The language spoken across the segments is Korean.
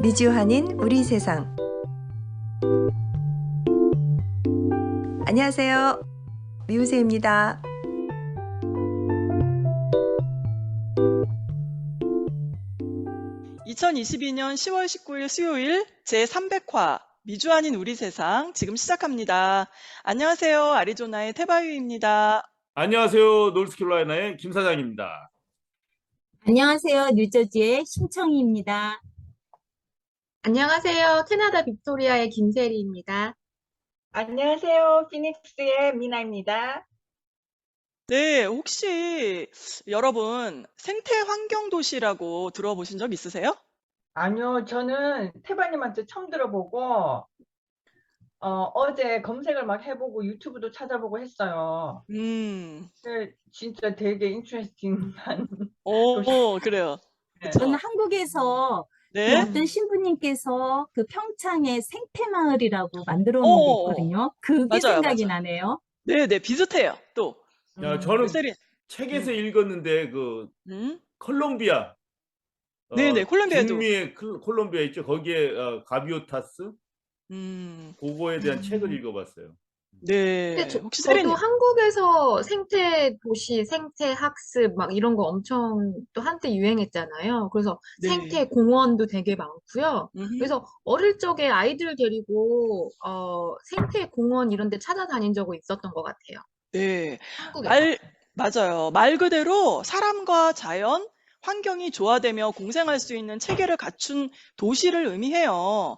미주한인 우리 세상. 안녕하세요. 미우새입니다. (2022년 10월 19일) 수요일 제300화 미주한인 우리 세상 지금 시작합니다. 안녕하세요. 아리조나의 태바유입니다. 안녕하세요. 노스캐롤라이나의 김 사장입니다. 안녕하세요. 뉴저지의 신청희입니다. 안녕하세요. 캐나다 빅토리아의 김세리입니다. 안녕하세요. 피닉스의 미나입니다. 네, 혹시 여러분 생태환경도시라고 들어보신 적 있으세요? 아니요, 저는 태바님한테 처음 들어보고 어제 검색을 막 해보고 유튜브도 찾아보고 했어요. 근데 진짜 되게 인트레스팅한 도시. 그래요. 네. 저는 한국에서 네. 어떤 신부님께서 그 평창에 생태마을이라고 만들어 놓은 게 있거든요. 그게 맞아요, 생각이 맞아요. 나네요. 네, 세리요. 또 야, 저는 세리. 책에서 읽었는데 그 콜롬비아, 네네, 콜롬비아도. 중미의 콜롬비아 있죠. 거기에 가비오타스, 그거에 대한 책을 읽어봤어요. 네, 근데 혹시 저도 세리님? 한국에서 생태 도시, 생태 학습 막 이런 거 엄청 또 한때 유행했잖아요. 그래서 네. 생태 공원도 되게 많고요. 그래서 어릴 적에 아이들 데리고 생태 공원 이런 데 찾아다닌 적이 있었던 것 같아요. 네. 한국에서. 맞아요. 말 그대로 사람과 자연, 환경이 조화되며 공생할 수 있는 체계를 갖춘 도시를 의미해요.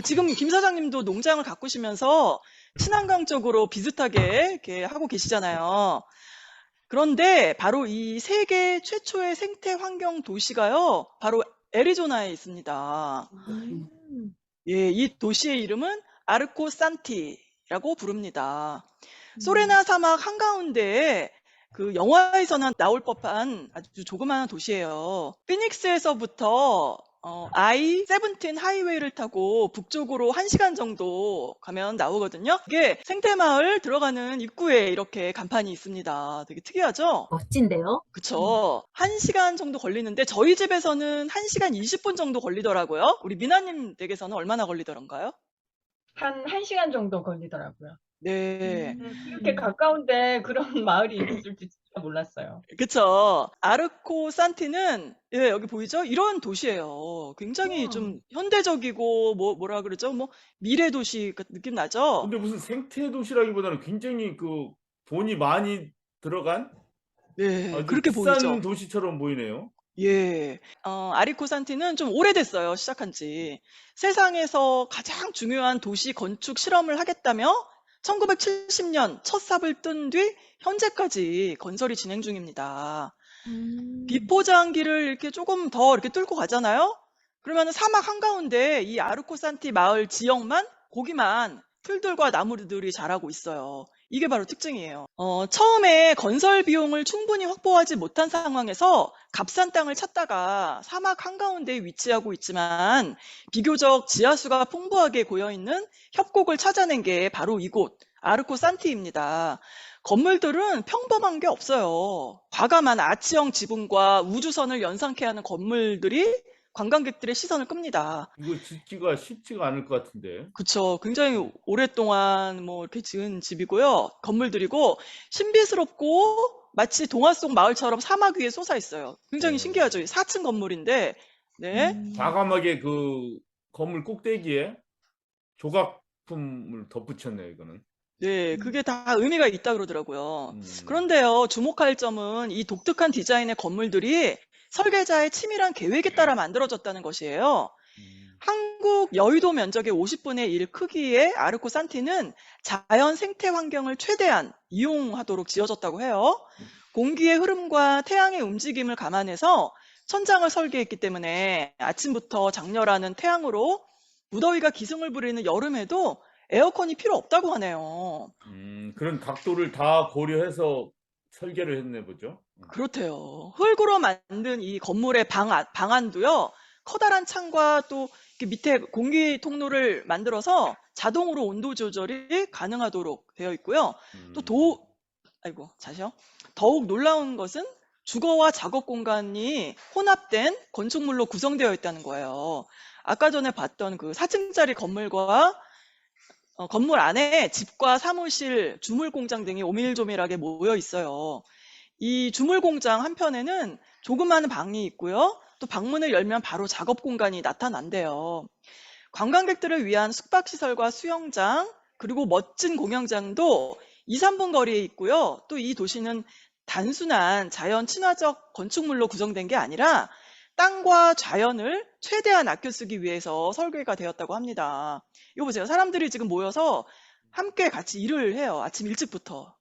지금 김 사장님도 농장을 가꾸시면서 친환경 쪽으로 비슷하게 이렇게 하고 계시잖아요. 그런데 바로 이 세계 최초의 생태 환경 도시가요, 바로 애리조나에 있습니다. 예, 이 도시의 이름은 아르코 산티라고 부릅니다. 소레나 사막 한가운데에 영화에서나 나올 법한 아주 조그마한 도시예요. 피닉스에서부터 I-17 하이웨이를 타고 북쪽으로 1시간 정도 가면 나오거든요. 이게 생태마을 들어가는 입구에 이렇게 간판이 있습니다. 되게 특이하죠? 멋진데요? 그쵸. 1시간 정도 걸리는데 저희 집에서는 1시간 20분 정도 걸리더라고요. 우리 미나님 댁에서는 얼마나 걸리더란가요? 한 1시간 정도 걸리더라고요. 네. 이렇게 가까운데 그런 마을이 있을 줄 진짜 몰랐어요. 그쵸. 아르코 산티는, 예, 여기 보이죠? 이런 도시예요. 굉장히 좀 현대적이고, 뭐라 그러죠? 미래 도시 느낌 나죠? 근데 무슨 생태 도시라기보다는 굉장히 돈이 많이 들어간 네, 아주 그렇게 비싼 보이죠? 도시처럼 보이네요. 예. 아리코 산티는 좀 오래됐어요, 시작한 지. 세상에서 가장 중요한 도시 건축 실험을 하겠다며 1970년 첫 삽을 뜬 뒤 현재까지 건설이 진행 중입니다. 비포장기를 이렇게 조금 더 이렇게 뚫고 가잖아요? 그러면 사막 한가운데 이 아르코 산티 마을 지역만, 거기만 풀들과 나무들이 자라고 있어요. 이게 바로 특징이에요. 처음에 건설 비용을 충분히 확보하지 못한 상황에서 값싼 땅을 찾다가 사막 한가운데에 위치하고 있지만 비교적 지하수가 풍부하게 고여있는 협곡을 찾아낸 게 바로 이곳 아르코 산티입니다. 건물들은 평범한 게 없어요. 과감한 아치형 지붕과 우주선을 연상케 하는 건물들이 관광객들의 시선을 끕니다. 이거 짓기가 쉽지가 않을 것 같은데. 그쵸. 굉장히 오랫동안 이렇게 지은 집이고요. 건물들이고, 신비스럽고, 마치 동화 속 마을처럼 사막 위에 솟아 있어요. 굉장히 신기하죠. 4층 건물인데, 네. 과감하게 그 건물 꼭대기에 조각품을 덧붙였네요, 이거는. 네, 그게 다 의미가 있다 그러더라고요. 그런데요, 주목할 점은 이 독특한 디자인의 건물들이 설계자의 치밀한 계획에 따라 만들어졌다는 것이에요. 한국 여의도 면적의 50분의 1 크기의 아르코 산티는 자연 생태 환경을 최대한 이용하도록 지어졌다고 해요. 공기의 흐름과 태양의 움직임을 감안해서 천장을 설계했기 때문에 아침부터 장렬하는 태양으로 무더위가 기승을 부리는 여름에도 에어컨이 필요 없다고 하네요. 그런 각도를 다 고려해서 설계를 했네 보죠. 그렇대요. 흙으로 만든 이 건물의 방안도요, 커다란 창과 또 이렇게 밑에 공기 통로를 만들어서 자동으로 온도 조절이 가능하도록 되어 있고요. 또 더욱 놀라운 것은 주거와 작업 공간이 혼합된 건축물로 구성되어 있다는 거예요. 아까 전에 봤던 그 4층짜리 건물과 건물 안에 집과 사무실, 주물 공장 등이 오밀조밀하게 모여 있어요. 이 주물 공장 한편에는 조그마한 방이 있고요. 또 방문을 열면 바로 작업 공간이 나타난대요. 관광객들을 위한 숙박시설과 수영장, 그리고 멋진 공연장도 2, 3분 거리에 있고요. 또 이 도시는 단순한 자연 친화적 건축물로 구성된 게 아니라 땅과 자연을 최대한 아껴 쓰기 위해서 설계가 되었다고 합니다. 이거 보세요. 사람들이 지금 모여서 함께 같이 일을 해요. 아침 일찍부터.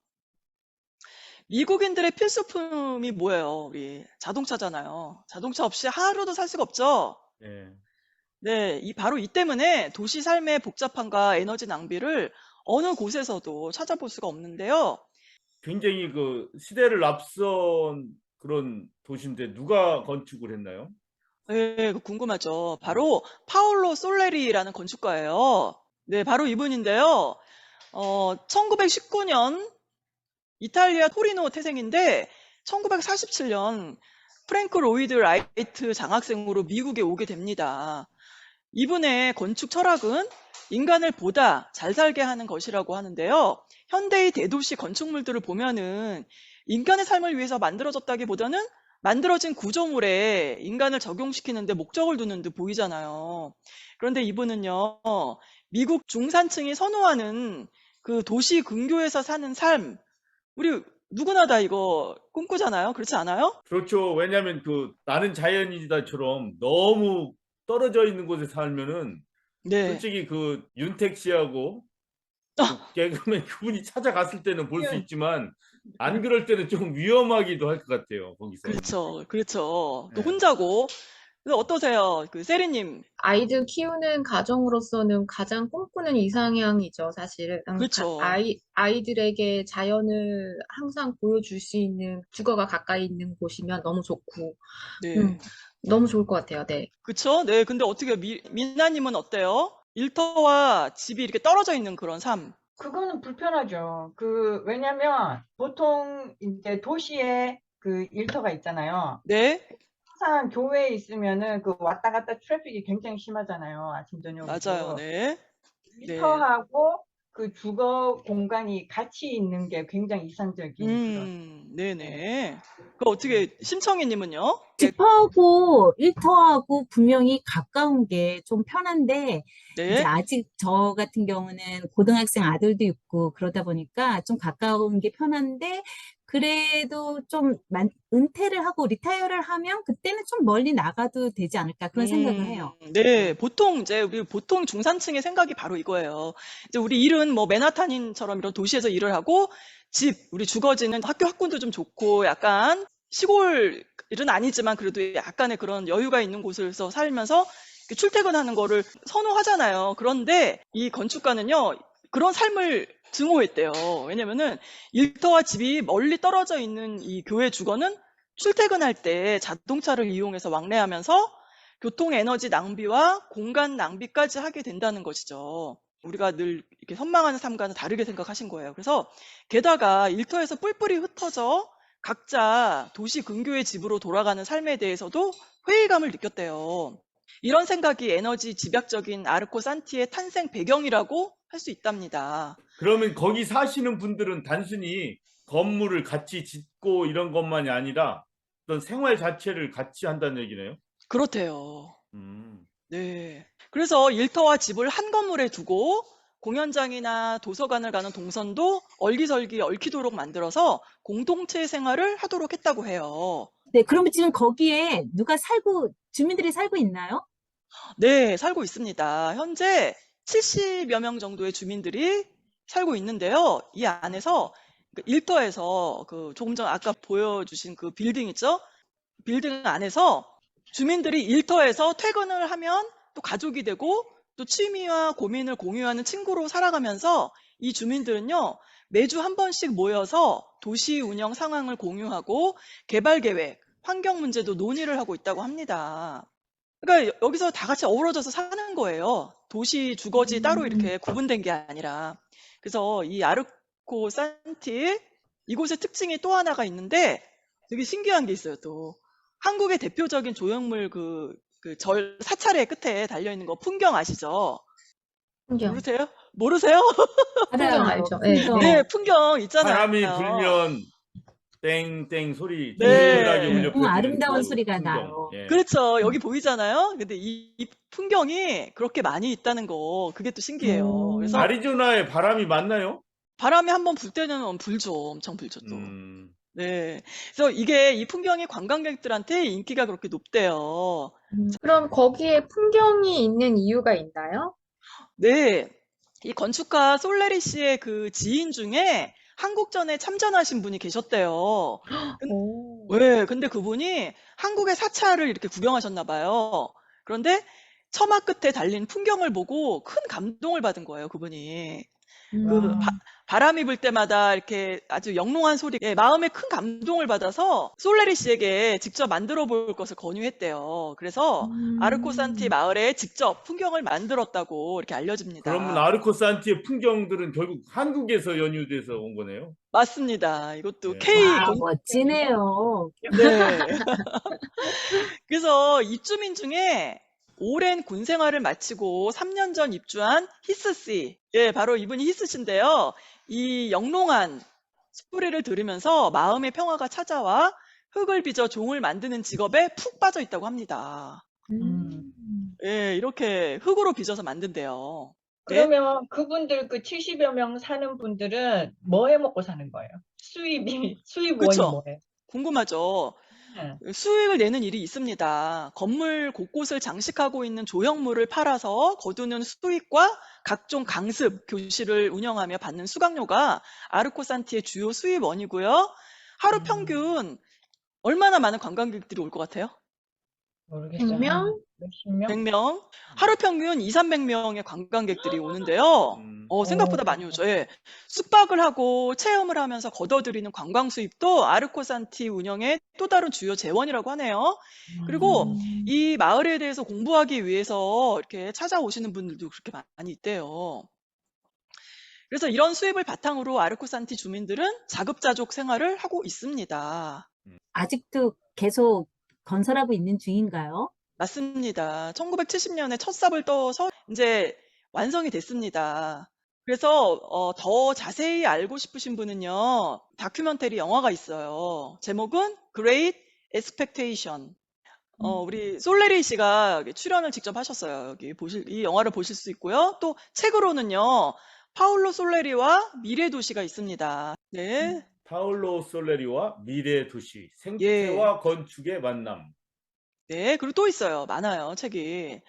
미국인들의 필수품이 뭐예요? 우리 자동차잖아요. 자동차 없이 하루도 살 수가 없죠? 예. 네, 바로 이 때문에 도시 삶의 복잡함과 에너지 낭비를 어느 곳에서도 찾아볼 수가 없는데요. 굉장히 그 시대를 앞선 그런 도시인데 누가 건축을 했나요? 네, 궁금하죠. 바로 파올로 솔레리라는 건축가예요. 네, 바로 이분인데요. 1919년 이탈리아 토리노 태생인데 1947년 프랭크 로이드 라이트 장학생으로 미국에 오게 됩니다. 이분의 건축 철학은 인간을 보다 잘 살게 하는 것이라고 하는데요. 현대의 대도시 건축물들을 보면은 인간의 삶을 위해서 만들어졌다기보다는 만들어진 구조물에 인간을 적용시키는데 목적을 두는 듯 보이잖아요. 그런데 이분은요, 미국 중산층이 선호하는 그 도시 근교에서 사는 삶, 우리 누구나 다 이거 꿈꾸잖아요. 그렇지 않아요? 그렇죠. 왜냐하면 그 나는 자연이다처럼 너무 떨어져 있는 곳에 살면은 네. 솔직히 그 윤택 씨하고 그 개그맨 그분이 찾아갔을 때는 볼 수 있지만 안 그럴 때는 좀 위험하기도 할 것 같아요. 거기서. 그렇죠. 그렇죠. 또 네. 혼자고. 그래서 어떠세요? 그 세리님. 아이들 키우는 가정으로서는 가장 꿈꾸는 이상향이죠, 사실. 그렇죠. 아이들에게 자연을 항상 보여줄 수 있는 주거가 가까이 있는 곳이면 너무 좋고, 네. 너무 좋을 것 같아요, 네. 그쵸? 네. 근데 어떻게 미나님은 어때요? 일터와 집이 이렇게 떨어져 있는 그런 삶. 그거는 불편하죠. 왜냐면 보통 이제 도시에 그 일터가 있잖아요. 네. 항상 교회에 있으면은 그 왔다 갔다 트래픽이 굉장히 심하잖아요. 아침, 저녁으로. 맞아요. 네. 일터하고 그 주거 공간이 같이 있는 게 굉장히 이상적인 그런. 네네. 그 어떻게 심청이님은요? 집하고 일터하고 분명히 가까운 게 좀 편한데, 이제 네. 아직 저 같은 경우는 고등학생 아들도 있고 그러다 보니까 좀 가까운 게 편한데, 그래도 좀 은퇴를 하고 리타이어를 하면 그때는 좀 멀리 나가도 되지 않을까 그런 생각을 해요. 네, 우리 보통 중산층의 생각이 바로 이거예요. 이제 우리 일은 뭐 맨하탄인처럼 이런 도시에서 일을 하고 우리 주거지는 학교 학군도 좀 좋고 약간 시골 일은 아니지만 그래도 약간의 그런 여유가 있는 곳에서 살면서 이렇게 출퇴근하는 거를 선호하잖아요. 그런데 이 건축가는요, 그런 삶을 증오했대요. 왜냐면은 일터와 집이 멀리 떨어져 있는 이 교회 주거는 출퇴근할 때 자동차를 이용해서 왕래하면서 교통 에너지 낭비와 공간 낭비까지 하게 된다는 것이죠. 우리가 늘 이렇게 선망하는 삶과는 다르게 생각하신 거예요. 그래서 게다가 일터에서 뿔뿔이 흩어져 각자 도시 근교의 집으로 돌아가는 삶에 대해서도 회의감을 느꼈대요. 이런 생각이 에너지 집약적인 아르코 산티의 탄생 배경이라고 할 수 있답니다. 그러면 거기 사시는 분들은 단순히 건물을 같이 짓고 이런 것만이 아니라 어떤 생활 자체를 같이 한다는 얘기네요. 그렇대요. 음. 네. 그래서 일터와 집을 한 건물에 두고 공연장이나 도서관을 가는 동선도 얼기설기 얽히도록 만들어서 공동체 생활을 하도록 했다고 해요. 네, 그러면 지금 거기에 주민들이 살고 있나요? 네, 살고 있습니다. 현재 70여 명 정도의 주민들이 살고 있는데요. 이 안에서 일터에서 조금 전 아까 보여주신 그 빌딩 있죠? 빌딩 안에서 주민들이 일터에서 퇴근을 하면 또 가족이 되고 또 취미와 고민을 공유하는 친구로 살아가면서 이 주민들은요, 매주 한 번씩 모여서 도시 운영 상황을 공유하고 개발 계획, 환경 문제도 논의를 하고 있다고 합니다. 그러니까 여기서 다 같이 어우러져서 사는 거예요. 도시, 주거지 따로 음. 이렇게 구분된 게 아니라. 그래서 이 아르코 산티 이곳의 특징이 또 하나가 있는데 되게 신기한 게 있어요. 또 한국의 대표적인 조형물 그 절 사찰의 끝에 달려 있는 거 풍경 아시죠? 풍경. 모르세요? 모르세요? 풍경 알아요. 알죠? 네. 풍경. 네, 풍경 있잖아요. 바람이 불면 땡땡 소리 네. 진하게 울려 퍼지는 아름다운 그 소리가 풍경. 나요. 예. 그렇죠. 여기 보이잖아요. 근데 이 풍경이 그렇게 많이 있다는 거 그게 또 신기해요. 그래서 아리조나에 바람이 많나요? 바람이 한번 불 때는 불죠. 엄청 불죠 또. 음. 네. 그래서 이 풍경이 관광객들한테 인기가 그렇게 높대요. 그럼 거기에 풍경이 있는 이유가 있나요? 네. 이 건축가 솔레리 씨의 그 지인 중에 한국전에 참전하신 분이 계셨대요. 오. 네, 근데 그분이 한국의 사찰을 이렇게 구경하셨나 봐요. 그런데 처마 끝에 달린 풍경을 보고 큰 감동을 받은 거예요, 그분이. 그 바람이 불 때마다 이렇게 아주 영롱한 소리에 마음에 큰 감동을 받아서 솔레리 씨에게 직접 만들어 볼 것을 권유했대요. 그래서 아르코 산티 마을에 직접 풍경을 만들었다고 이렇게 알려집니다. 그러면 아르코 산티의 풍경들은 결국 한국에서 연유돼서 온 거네요. 맞습니다. 이것도 네. K 와, 건 멋지네요. 네. 그래서 입주민 중에 오랜 군 생활을 마치고 3년 전 입주한 히스 씨. 예, 바로 이분이 히스 씨인데요. 이 영롱한 소리를 들으면서 마음의 평화가 찾아와 흙을 빚어 종을 만드는 직업에 푹 빠져 있다고 합니다. 예, 이렇게 흙으로 빚어서 만든대요. 네? 그러면 그분들 그 70여 명 사는 분들은 뭐 해 먹고 사는 거예요? 수입원이 그쵸. 뭐예요? 궁금하죠. 네. 수익을 내는 일이 있습니다. 건물 곳곳을 장식하고 있는 조형물을 팔아서 거두는 수익과 각종 강습, 교실을 운영하며 받는 수강료가 아르코 산티의 주요 수입원이고요. 하루 평균 얼마나 많은 관광객들이 올 것 같아요? 모르겠어요. 100명? 한 몇십 명? 100명? 하루 평균 2, 300명의 관광객들이 오는데요. 생각보다 많이 오죠. 예. 숙박을 하고 체험을 하면서 거둬들이는 관광 수입도 아르코 산티 운영의 또 다른 주요 재원이라고 하네요. 그리고 이 마을에 대해서 공부하기 위해서 이렇게 찾아오시는 분들도 그렇게 많이 있대요. 그래서 이런 수입을 바탕으로 아르코 산티 주민들은 자급자족 생활을 하고 있습니다. 아직도 계속 건설하고 있는 중인가요? 맞습니다. 1970년에 첫 삽을 떠서 이제 완성이 됐습니다. 그래서 더 자세히 알고 싶으신 분은요, 다큐멘터리 영화가 있어요. 제목은 Great Expectation. 우리 솔레리 씨가 출연을 직접 하셨어요. 여기 이 영화를 보실 수 있고요. 또 책으로는요, 파울로 솔레리와 미래 도시가 있습니다. 네. 파울로 솔레리와 미래 도시, 예. 생태와 건축의 만남. 네, 그리고 또 있어요. 많아요, 책이.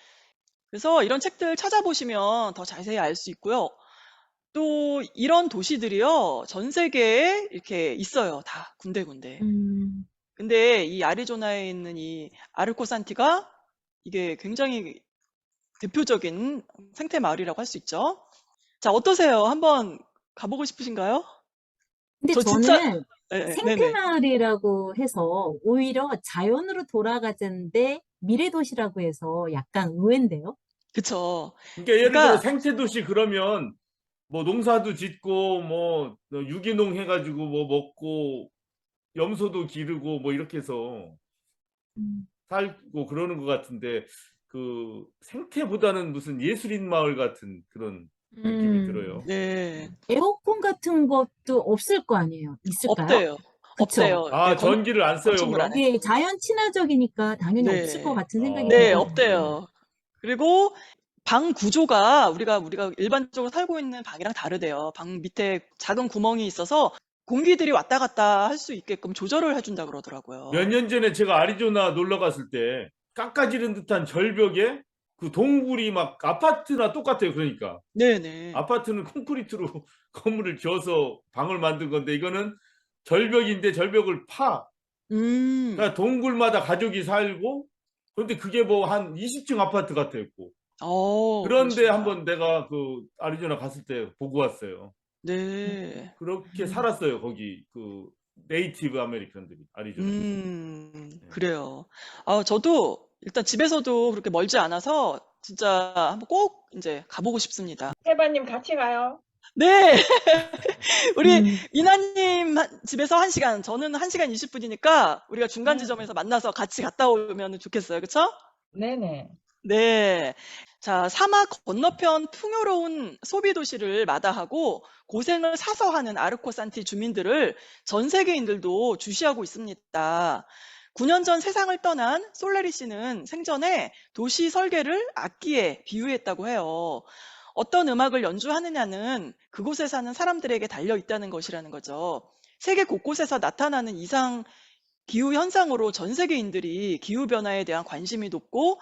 그래서 이런 책들 찾아보시면 더 자세히 알 수 있고요. 또 이런 도시들이요, 전 세계에 이렇게 있어요. 다 군데군데. 근데 이 아리조나에 있는 이 아르코 산티가 이게 굉장히 대표적인 생태 마을이라고 할 수 있죠. 자, 어떠세요? 한번 가보고 싶으신가요? 근데 저 진짜 저는 네, 네네. 생태마을이라고 해서 오히려 자연으로 돌아가자는데 미래도시라고 해서 약간 의외인데요. 그쵸. 그러니까 예를 들어 그러니까 생태 도시 그러면 뭐 농사도 짓고 뭐 유기농 해가지고 뭐 먹고 염소도 기르고 뭐 이렇게 해서 살고 그러는 것 같은데 그 생태보다는 무슨 예술인 마을 같은 그런 느낌이 들어요. 네, 에어컨 같은 것도 없을 거 아니에요. 있을까요? 없대요. 그쵸? 없대요. 아, 네, 전기를 안 써요, 건축물 그럼? 안에. 예, 자연 친화적이니까 당연히 네. 없을 것 같은 생각이 네, 들거든요. 없대요. 그리고 방 구조가 우리가 일반적으로 살고 있는 방이랑 다르대요. 방 밑에 작은 구멍이 있어서 공기들이 왔다 갔다 할 수 있게끔 조절을 해준다 그러더라고요. 몇 년 전에 제가 아리조나 놀러 갔을 때 깎아지른 듯한 절벽에 그 동굴이 막 아파트나 똑같아요. 그러니까 네네. 아파트는 콘크리트로 건물을 지어서 방을 만든 건데 이거는 절벽인데 절벽을 파. 그러니까 동굴마다 가족이 살고 그런데 그게 뭐 한 20층 아파트 같았고. 그런데 그러시구나. 한번 내가 그 아리조나 갔을 때 보고 왔어요. 네. 그렇게 살았어요. 거기 그 네이티브 아메리칸들이 아리조나. 그래요. 저도 일단 집에서도 그렇게 멀지 않아서 진짜 한번 꼭 이제 가보고 싶습니다. 세바님 같이 가요. 네. 우리 음. 이나님 집에서 1시간, 저는 1시간 20분이니까 우리가 중간 지점에서 만나서 같이 갔다 오면 좋겠어요. 그쵸? 네네. 네. 자, 사막 건너편 풍요로운 소비 도시를 마다하고 고생을 사서 하는 아르코산티 주민들을 전 세계인들도 주시하고 있습니다. 9년 전 세상을 떠난 솔레리 씨는 생전에 도시 설계를 악기에 비유했다고 해요. 어떤 음악을 연주하느냐는 그곳에 사는 사람들에게 달려 있다는 것이라는 거죠. 세계 곳곳에서 나타나는 이상 기후 현상으로 전 세계인들이 기후 변화에 대한 관심이 높고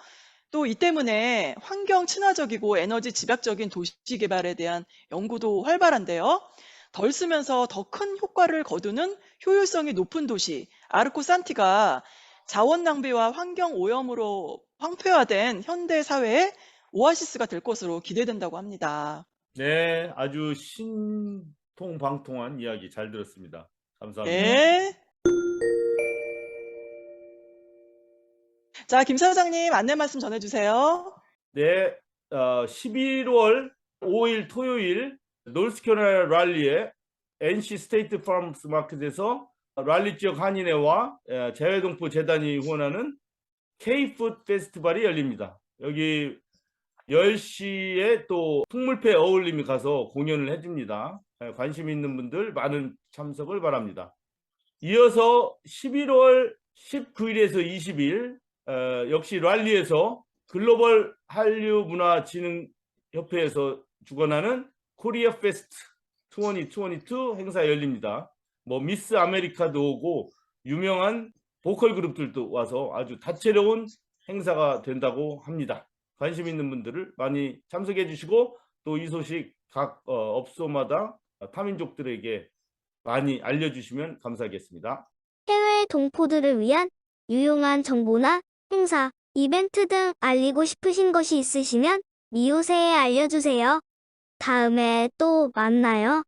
또 이 때문에 환경 친화적이고 에너지 집약적인 도시 개발에 대한 연구도 활발한데요. 덜 쓰면서 더 큰 효과를 거두는 효율성이 높은 도시 아르코산티가 자원 낭비와 환경 오염으로 황폐화된 현대 사회의 오아시스가 될 것으로 기대된다고 합니다. 네, 아주 신통방통한 이야기 잘 들었습니다. 감사합니다. 네. 자, 김 사장님 안내 말씀 전해주세요. 네, 11월 5일 토요일 노스캐롤라이나 랄리에 NC 스테이트 파머스 마켓에서 랄리 지역 한인회와 재외동포 재단이 후원하는 K-푸드 페스티벌이 열립니다. 여기 10시에 또 풍물패 어울림이 가서 공연을 해줍니다. 관심 있는 분들 많은 참석을 바랍니다. 이어서 11월 19일에서 20일 역시 랄리에서 글로벌 한류 문화 진흥 협회에서 주관하는 코리아 페스트 2022 행사 열립니다. 뭐 미스 아메리카도 오고 유명한 보컬 그룹들도 와서 아주 다채로운 행사가 된다고 합니다. 관심 있는 분들을 많이 참석해 주시고 또 이 소식 각 업소마다 타민족들에게 많이 알려주시면 감사하겠습니다. 해외 동포들을 위한 유용한 정보나 행사, 이벤트 등 알리고 싶으신 것이 있으시면 미우새에 알려주세요. 다음에 또 만나요.